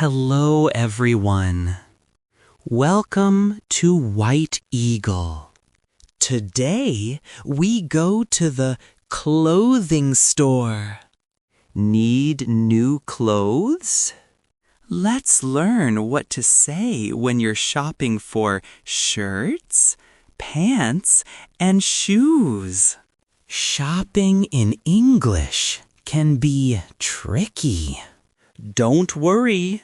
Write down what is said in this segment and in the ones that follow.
Hello, everyone. Welcome to White Eagle. Today, we go to the clothing store. Need new clothes? Let's learn what to say when you're shopping for shirts, pants, and shoes. Shopping in English can be tricky. Don't worry.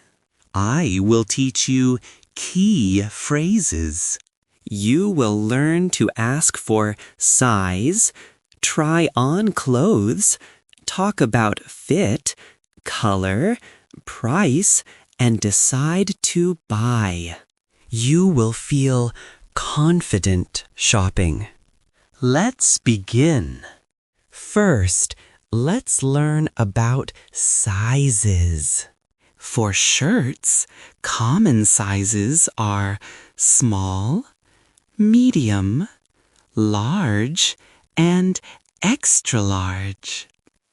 I will teach you key phrases. You will learn to ask for size, try on clothes, talk about fit, color, price, and decide to buy. You will feel confident shopping. Let's begin. First, let's learn about sizes. For shirts, common sizes are small, medium, large, and extra large.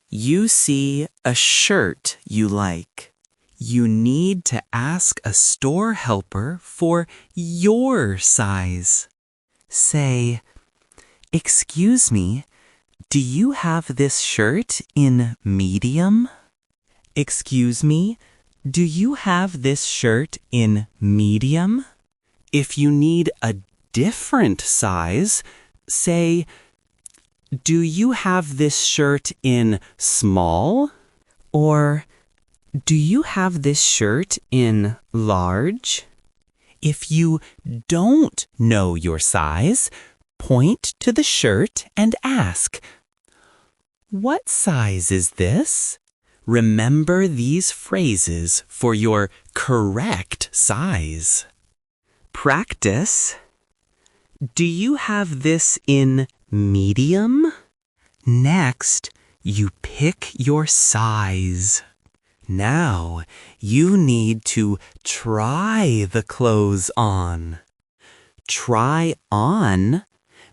You see a shirt you like. You need to ask a store helper for your size. Say, "Excuse me, do you have this shirt in medium?" "Excuse me, do you have this shirt in medium?" If you need a different size, say, "Do you have this shirt in small?" Or, "Do you have this shirt in large?" If you don't know your size, point to the shirt and ask, "What size is this?" Remember these phrases for your correct size. Practice. Do you have this in medium? Next, you pick your size. Now, you need to try the clothes on. Try on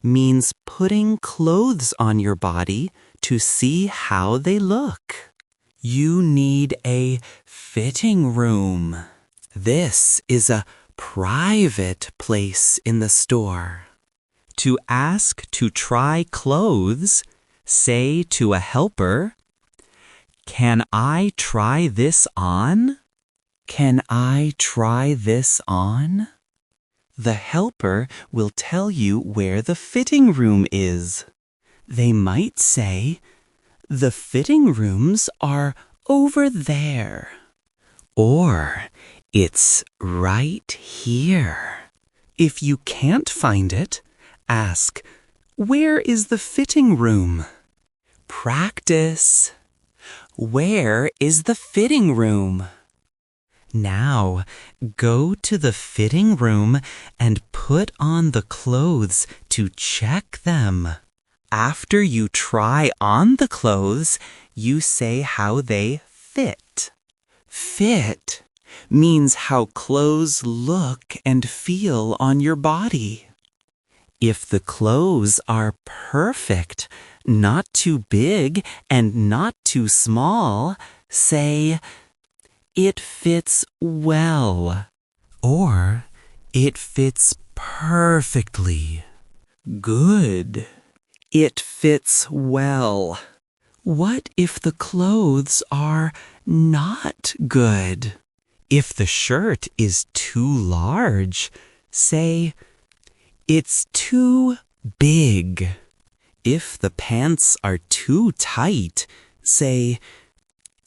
means putting clothes on your body to see how they look. You need a fitting room. This is a private place in the store. To ask to try clothes, say to a helper, "Can I try this on?" "Can I try this on?" The helper will tell you where the fitting room is. They might say, "The fitting rooms are over there." Or, "It's right here." If you can't find it, ask, "Where is the fitting room?" Practice. Where is the fitting room? Now, go to the fitting room and put on the clothes to check them. After you try on the clothes, you say how they fit. Fit means how clothes look and feel on your body. If the clothes are perfect, not too big and not too small, say, "It fits well," or "It fits perfectly." Good. It fits well. What if the clothes are not good? If the shirt is too large, say, "It's too big." If the pants are too tight, say,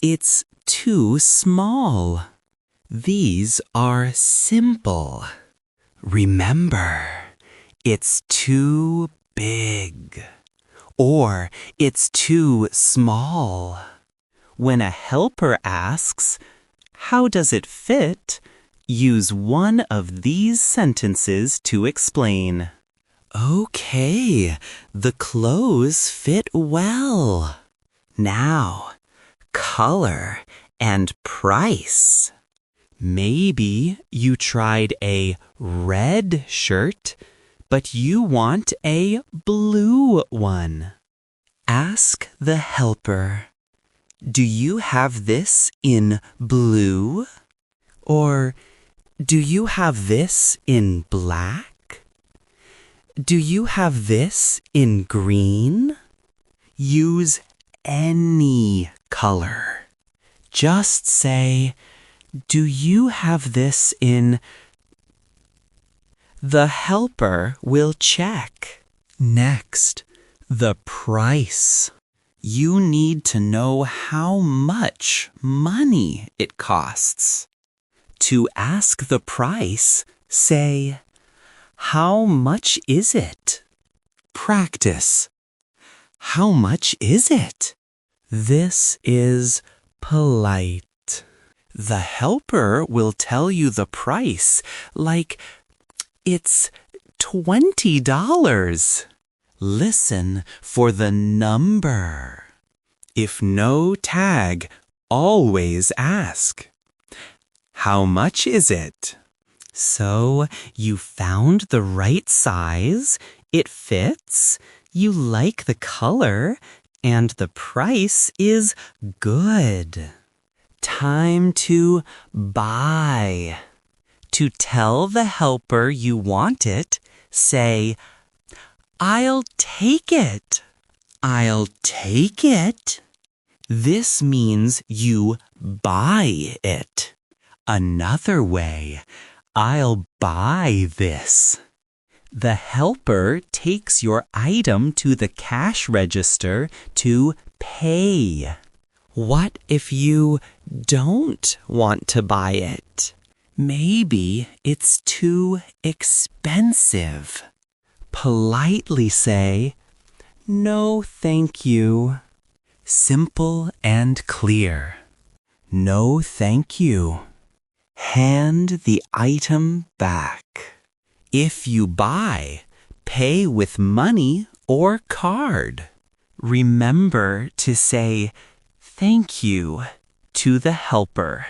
"It's too small." These are simple. Remember, it's too big, or it's too small. When a helper asks, "How does it fit?" use one of these sentences to explain. Okay, the clothes fit well. Now, color and price. Maybe you tried a red shirt, but you want a blue one. Ask the helper, "Do you have this in blue?" Or, do you have this in black? Do you have this in green? Use any color. Just say, do you have this in... The helper will check. Next, the price. You need to know how much money it costs. To ask the price, say, how much is it? Practice. How much is it? This is polite. The helper will tell you the price, like, it's $20. Listen for the number. If no tag, always ask, how much is it? So, you found the right size, it fits, you like the color, and the price is good. Time to buy. To tell the helper you want it, say, I'll take it. I'll take it. This means you buy it. Another way, I'll buy this. The helper takes your item to the cash register to pay. What if you don't want to buy it? Maybe it's too expensive. Politely say, no, thank you. Simple and clear. No, thank you. Hand the item back. If you buy, pay with money or card. Remember to say thank you to the helper.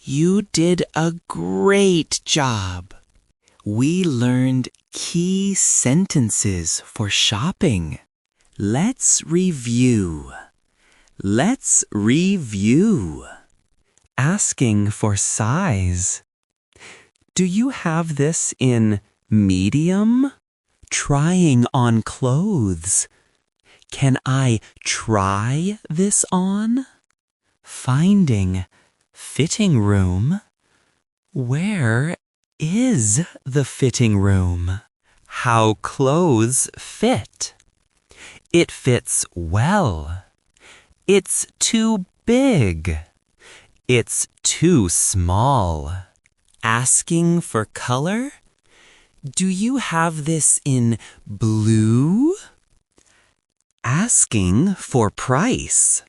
You did a great job. We learned key sentences for shopping. Let's review. Let's review. Asking for size. Do you have this in medium? Trying on clothes. Can I try this on? Finding fitting room. Where is the fitting room? How clothes fit. It fits well. It's too big. It's too small. Asking for color? Do you have this in blue? Asking for price.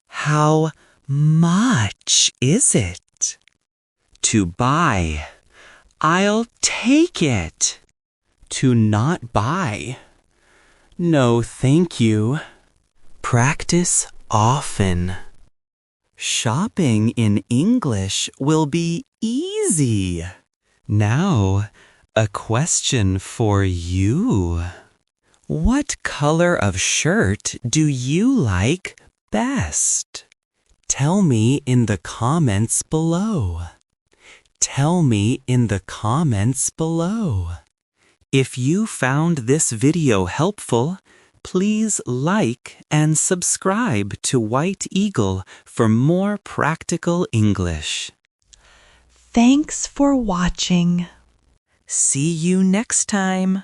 How much is it? To buy. I'll take it. To not buy. No, thank you. Practice often. Shopping in English will be easy. Now, a question for you. What color of shirt do you like best? Tell me in the comments below. Tell me in the comments below. If you found this video helpful, please like and subscribe to White Eagle for more practical English. Thanks for watching. See you next time.